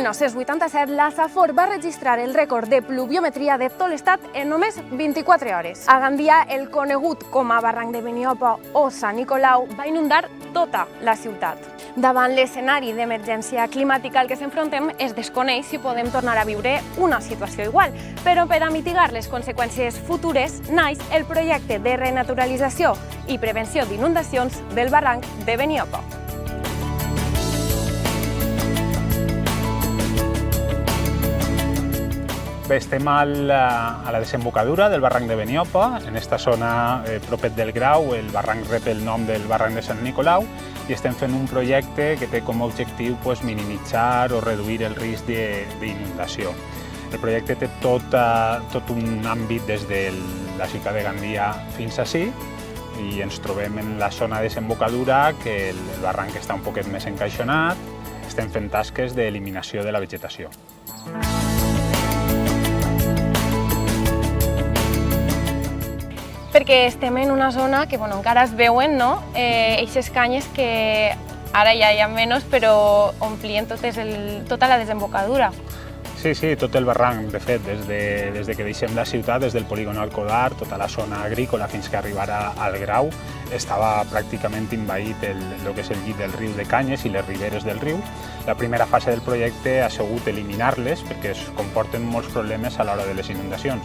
1987, la Safor va registrar el rècord de pluviometria de tot l'estat en només 24 hores. A Gandia, el conegut com a barranc de Beniopa o Sant Nicolau va inundar tota la ciutat. Davant l'escenari d'emergència climàtica al que s'enfrontem, es desconeix si podem tornar a viure una situació igual, però per a mitigar les conseqüències futures naix el projecte de renaturalització i prevenció d'inundacions del barranc de Beniopa. Bé, estem a la desembocadura del barranc de Beniopa. En esta zona, propet del Grau, el barranc rep el nom del barranc de Sant Nicolau i estem fent un projecte que té com a objectiu minimitzar o reduir el risc d'inundació. El projecte té tot un àmbit des de la ciutat de Gandia fins ací i ens trobem en la zona de desembocadura, que el barranc està un poquet més encaixonat. Estem fent tasques d'eliminació de la vegetació. Perquè estem en una zona que encara es veuen, eixes canyes que ara ja hi ha menys, però omplien tota la desembocadura. Sí, tot el barranc, de fet, des de que deixem la ciutat, des del polígon Alcodar, tota la zona agrícola fins que arribara al Grau, estava pràcticament envaït el que és el llit del riu de Canyes i les riberes del riu. La primera fase del projecte ha sigut eliminar-les perquè es comporten molts problemes a l'hora de les inundacions.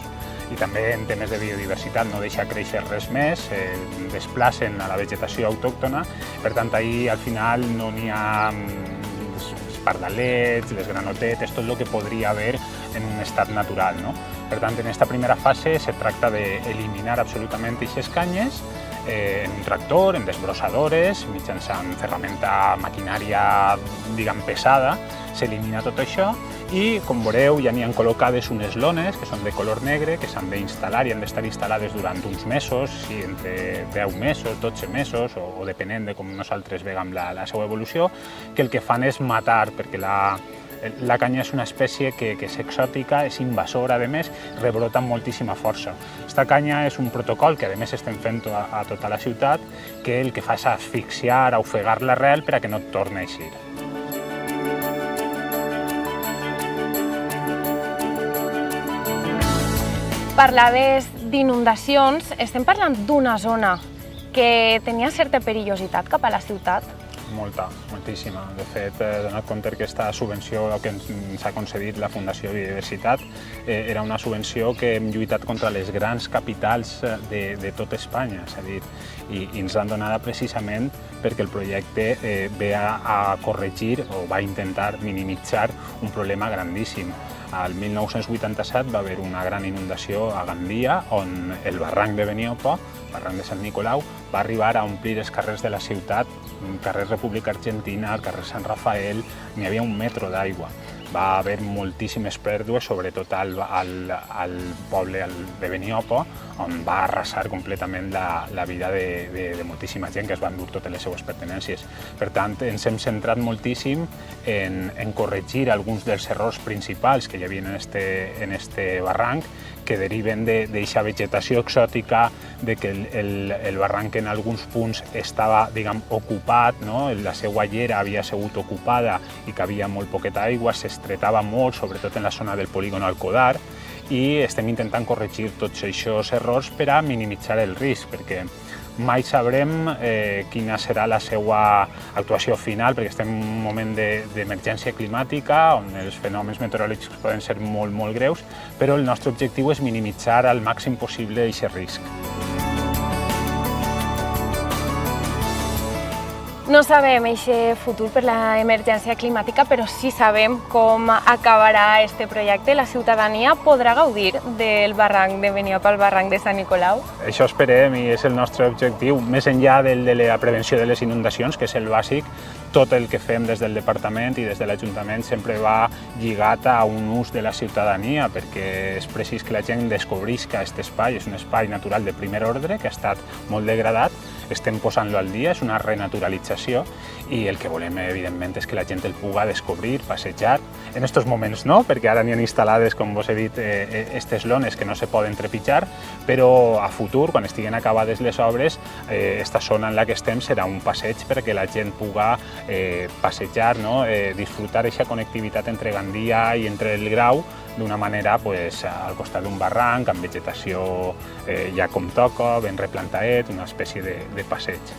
I també en temes de biodiversitat, no deixa créixer res més, desplacen a la vegetació autòctona, per tant, ahir al final no n'hi ha els pardalets, les granotetes, tot el que podria haver en un estat natural. Per tant, en aquesta primera fase se tracta d'eliminar absolutament aquestes canyes en un tractor, en desbrossadores, mitjançant ferramenta, maquinària, diguem, pesada, s'elimina tot això i, com veureu, ja n'hi han col·locades unes lones que són de color negre, que s'han d'instal·lar i han d'estar instal·lades durant uns mesos, entre 10 mesos, 12 mesos, o depenent de com nosaltres veiem la seva evolució, que el que fan és matar, perquè la canya és una espècie que és exòtica, és invasora, a més, rebrota amb moltíssima força. Esta canya és un protocol que, a més, estem fent a tota la ciutat, que el que fa és asfixiar, ofegar l'arrel per a que no et torni a eixir. Parlaves d'inundacions, estem parlant d'una zona que tenia certa perillositat cap a la ciutat. Molta, moltíssima. De fet, he donat compte que aquesta subvenció que ens ha concedit la Fundació Biodiversitat era una subvenció que hem lluitat contra les grans capitals de tot Espanya, s'ha dit, i ens l'han donada precisament perquè el projecte ve a corregir o va intentar minimitzar un problema grandíssim. Al 1987 va haver una gran inundació a Gandia, on el barranc de Beniopa, el barranc de Sant Nicolau, va arribar a omplir els carrers de la ciutat, el carrer República Argentina, el carrer Sant Rafael, n'hi havia 1 metre d'aigua. Va haver moltíssimes pèrdues, sobretot al poble de Beniopa, on va arrasar completament la vida de moltíssima gent que es van dur totes les seues pertinències. Per tant, ens hem centrat moltíssim en corregir alguns dels errors principals que hi havia en este barranc, que deriven d'aquesta vegetació exòtica, de que el barranc en alguns punts estava, diguem, ocupat, la seva llera havia sigut ocupada i que havia molt poqueta aigua, s'estretava molt, sobretot en la zona del polígon Alcodar, i estem intentant corregir tots aquests errors per a minimitzar el risc, perquè mai sabrem quina serà la seva actuació final, perquè estem en un moment d'emergència climàtica, on els fenòmens meteorològics poden ser molt, molt greus, però el nostre objectiu és minimitzar al màxim possible aquest risc. No sabem aquest futur per l'emergència climàtica, però sí sabem com acabarà este projecte. La ciutadania podrà gaudir del barranc de Beniopa, el barranc de Sant Nicolau? Això esperem i és el nostre objectiu. Més enllà de la prevenció de les inundacions, que és el bàsic, tot el que fem des del departament i des de l'Ajuntament sempre va lligat a un ús de la ciutadania, perquè és precís que la gent descobrisca aquest espai. És un espai natural de primer ordre que ha estat molt degradat, estem posant-lo al dia, és una renaturalització i el que volem, evidentment, és que la gent el puga descobrir, passejar. En aquests moments no, perquè ara n'hi ha instal·lades, com vos he dit, aquestes lones que no se poden trepitjar, però a futur, quan estiguen acabades les obres, esta zona en la que estem serà un passeig perquè la gent puga passejar, disfrutar d'aquesta connectivitat entre Gandia i entre el Grau d'una manera al costat d'un barranc, amb vegetació ja com toca, ben replantaet, una espècie de passeig.